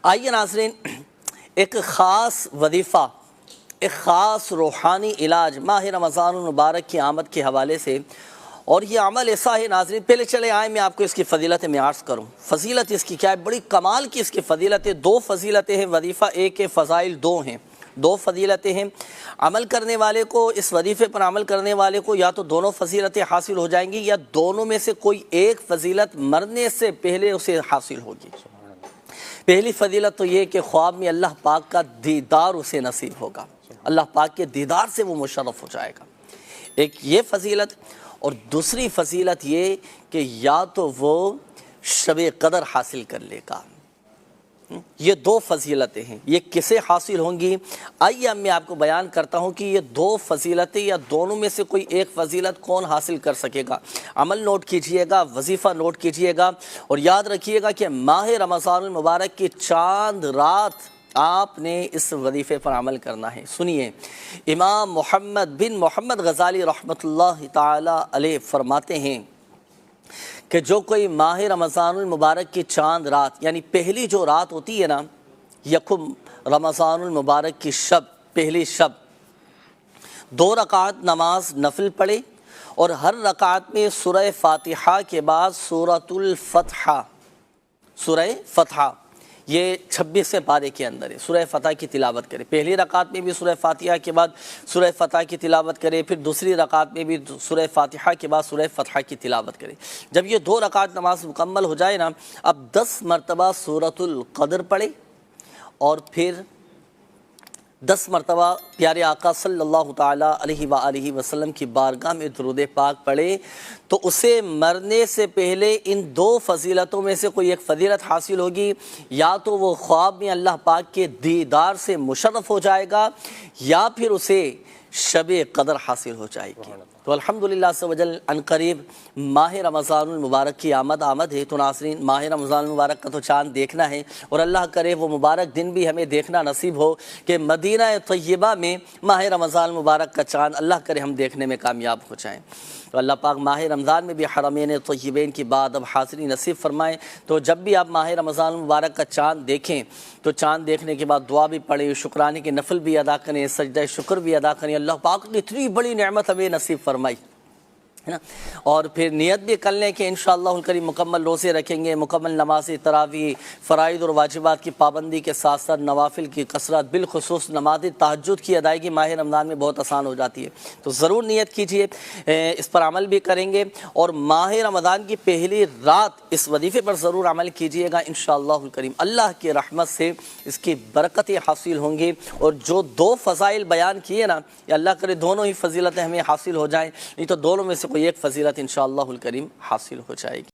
آئیے ناظرین، ایک خاص وظیفہ، ایک خاص روحانی علاج ماہ رمضان المبارک کی آمد کے حوالے سے، اور یہ عمل ایسا ہے ناظرین، پہلے چلے آئیں میں آپ کو اس کی فضیلت میں عرض کروں۔ فضیلت اس کی کیا ہے؟ بڑی کمال کی اس کی فضیلت ہے۔ دو فضیلتیں ہیں، وظیفہ ایک ہے، فضائل دو ہیں، دو فضیلتیں ہیں۔ عمل کرنے والے کو، اس وظیفے پر عمل کرنے والے کو یا تو دونوں فضیلتیں حاصل ہو جائیں گی، یا دونوں میں سے کوئی ایک فضیلت مرنے سے پہلے اسے حاصل ہوگی۔ پہلی فضیلت تو یہ کہ خواب میں اللہ پاک کا دیدار اسے نصیب ہوگا، اللہ پاک کے دیدار سے وہ مشرف ہو جائے گا، ایک یہ فضیلت۔ اور دوسری فضیلت یہ کہ یا تو وہ شب قدر حاصل کر لے گا۔ یہ دو فضیلتیں ہیں، یہ کسے حاصل ہوں گی؟ آئیے اب میں آپ کو بیان کرتا ہوں کہ یہ دو فضیلتیں یا دونوں میں سے کوئی ایک فضیلت کون حاصل کر سکے گا۔ عمل نوٹ کیجئے گا، وظیفہ نوٹ کیجئے گا، اور یاد رکھیے گا کہ ماہ رمضان المبارک کی چاند رات آپ نے اس وظیفے پر عمل کرنا ہے۔ سنیے، امام محمد بن محمد غزالی رحمۃ اللہ تعالی علیہ فرماتے ہیں کہ جو کوئی ماہ رمضان المبارک کی چاند رات، یعنی پہلی جو رات ہوتی ہے نا، یکم رمضان المبارک کی شب، پہلی شب، 2 رکعت نماز نفل پڑھے، اور ہر رکعت میں سورہ فاتحہ کے بعد سورۃ الفتح، سورہ فتح، یہ 26ویں پارے کے اندر ہے، سورہ فتح کی تلاوت کرے۔ پہلی رکعت میں بھی سورہ فاتحہ کے بعد سورہ فتح کی تلاوت کرے، پھر دوسری رکعت میں بھی سورہ فاتحہ کے بعد سورہ فتح کی تلاوت کرے۔ جب یہ 2 رکعت نماز مکمل ہو جائے نا، اب 10 مرتبہ سورۃ القدر پڑھے، اور پھر 10 مرتبہ پیارے آقا صلی اللہ تعالیٰ علیہ وآلہ وسلم کی بارگاہ میں درود پاک پڑھے، تو اسے مرنے سے پہلے ان 2 فضیلتوں میں سے کوئی ایک فضیلت حاصل ہوگی۔ یا تو وہ خواب میں اللہ پاک کے دیدار سے مشرف ہو جائے گا، یا پھر اسے شب قدر حاصل ہو جائے گی۔ تو الحمدللہ عز و جل ان قریب ماہ رمضان المبارک کی آمد ہے، تو ناظرین ماہ رمضان المبارک کا تو چاند دیکھنا ہے، اور اللہ کرے وہ مبارک دن بھی ہمیں دیکھنا نصیب ہو کہ مدینہ طیبہ میں ماہ رمضان المبارک کا چاند اللہ کرے ہم دیکھنے میں کامیاب ہو جائیں۔ تو اللہ پاک ماہ رمضان میں بھی حرمین طیبین کی بعد اب حاضری نصیب فرمائیں۔ تو جب بھی آپ ماہ رمضان المبارک کا چاند دیکھیں تو چاند دیکھنے کے بعد دعا بھی پڑھیں، شکرانے کے نفل بھی ادا کریں، سجدہ شکر بھی ادا کریں۔ اللہ پاک نے اتنی بڑی نعمت ہمیں نصیب فرمائی ہے نا، اور پھر نیت بھی کر لیں کہ انشاءاللہ الکریم مکمل روزے رکھیں گے، مکمل نماز تراویح، فرائض اور واجبات کی پابندی کے ساتھ ساتھ نوافل کی کثرت، بالخصوص نماز تہجد کی ادائیگی ماہ رمضان میں بہت آسان ہو جاتی ہے۔ تو ضرور نیت کیجئے، اس پر عمل بھی کریں گے، اور ماہ رمضان کی پہلی رات اس وظیفے پر ضرور عمل کیجئے گا انشاءاللہ الکریم۔ اللہ کی رحمت سے اس کی برکتیں حاصل ہوں گی، اور جو 2 فضائل بیان کیے نا، یا اللہ کرے دونوں ہی فضیلتیں ہمیں حاصل ہو جائیں، نہیں تو دونوں میں سے کوئی ایک فضیلت انشاءاللہ الکریم حاصل ہو جائے گی۔